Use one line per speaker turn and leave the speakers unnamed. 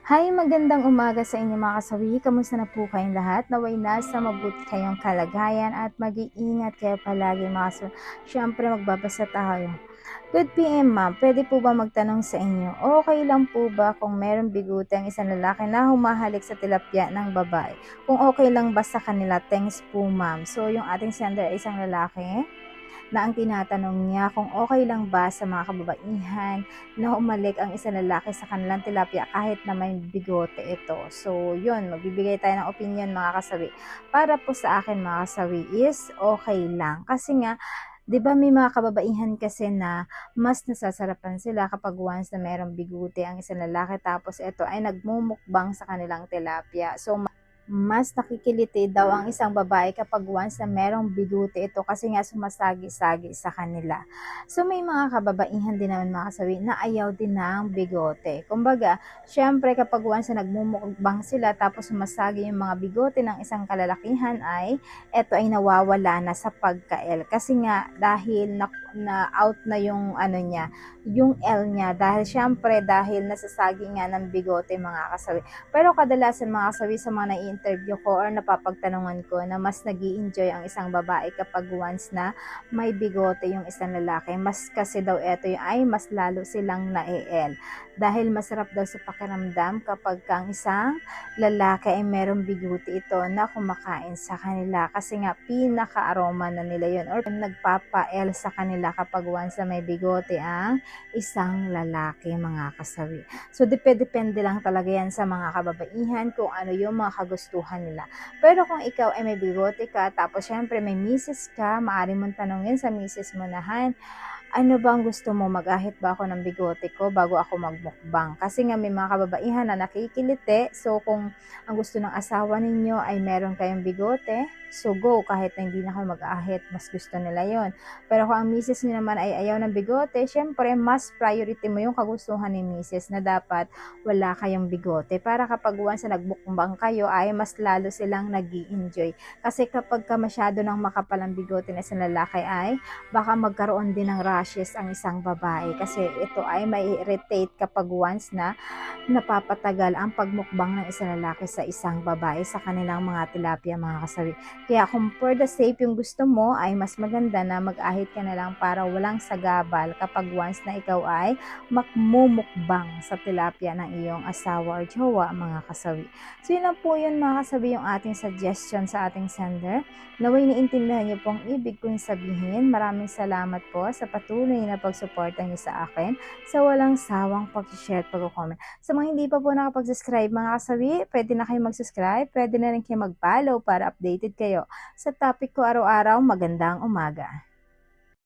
Hi, magandang umaga sa inyo mga kasawi. Kamusta na po kayong lahat? Naway nasa mabuti kayong kalagayan at mag-iingat kayo palagi mga kasawi. Siyempre magbabasa tayo. Good PM ma'am, pwede po ba magtanong sa inyo, okay lang po ba kung merong biguti ang isang lalaki na humahalik sa tilapia ng babae? Kung okay lang ba sa kanila, thanks po ma'am. So yung ating sender ay isang lalaki na ang tinatanong niya kung okay lang ba sa mga kababaihan na umalik ang isang lalaki sa kanilang tilapia kahit na may bigote ito. So, yun, magbibigay tayo ng opinion mga kasawi. Para po sa akin mga kasawi is okay lang. Kasi nga, 'di ba may mga kababaihan kasi na mas nasasarapan sila kapag once na merong biguti ang isang lalaki tapos ito ay nagmumukbang sa kanilang tilapia. So, mas nakikiliti daw ang isang babae kapag once na merong biguti ito kasi nga sumasagi-sagi sa kanila. So may mga kababaihan din naman mga kasawi na ayaw din ng bigote. Kumbaga, syempre kapag once na nagmumukbang sila tapos sumasagi yung mga bigote ng isang kalalakihan ay eto ay nawawala na sa pagkael. Kasi nga dahil na out na yung ano niya, yung L niya dahil syempre dahil nasasagi nga ng bigote mga kasawi. Pero kadalasan mga kasawi sa mga nai-interview ko or napapagtanungan ko na mas nag enjoy ang isang babae kapag once na may bigote yung isang lalaki. Mas kasi daw eto yung ay mas lalo silang na-el. Dahil masarap daw sa pakiramdam kapag ang isang lalaki ay merong bigote ito na kumakain sa kanila. Kasi nga pinaka-aroma na nila yun or nagpapa-el sa kanila kapag once na may bigote ang isang lalaki mga kasawi. So, depende lang talaga yan sa mga kababaihan kung ano yung mga kagustuhan nila. Pero kung ikaw ay may bigote ka, tapos syempre may misis ka, maaari mong tanongin sa misis mo na, "Han, ano bang gusto mo? Mag-ahit ba ako ng bigote ko bago ako magmukbang?" Kasi nga may mga kababaihan na nakikiliti. So, kung ang gusto ng asawa ninyo ay meron kayong bigote, so go. Kahit na hindi na kayo mag-ahit, mas gusto nila yon. Pero kung ang misis niyo naman ay ayaw ng bigote, syempre mas priority mo yung kagustuhan ni misis na dapat wala kayong bigote. Para kapag once na nagbukbang kayo ay mas lalo silang nag enjoy. Kasi kapag ka masyado ng makapalang bigote na sa lalaki ay baka magkaroon din ng rashes ang isang babae kasi ito ay may irritate kapag once na napapatagal ang pagmukbang ng isang lalaki sa isang babae sa kanilang mga tilapia mga kasawi. Kaya kung for the safe yung gusto mo ay mas maganda na mag-ahit ka na lang para walang sagabal kapag once na ikaw ay makmumukbang sa tilapia ng iyong asawa or jowa mga kasawi. So yun lang po yun mga kasawi yung ating suggestion sa ating sender. Naway naintindihan niyo pong ibig kong sabihin. Maraming salamat po sa patuloy na pagsuporta niyo sa akin sa walang sawang pag-share at pag-comment. Sa mga hindi pa po nakapag-subscribe mga kasawi, pwede na kayo mag-subscribe, pwede na rin kayo mag-follow para updated kayo sa topic ko araw-araw. Magandang umaga.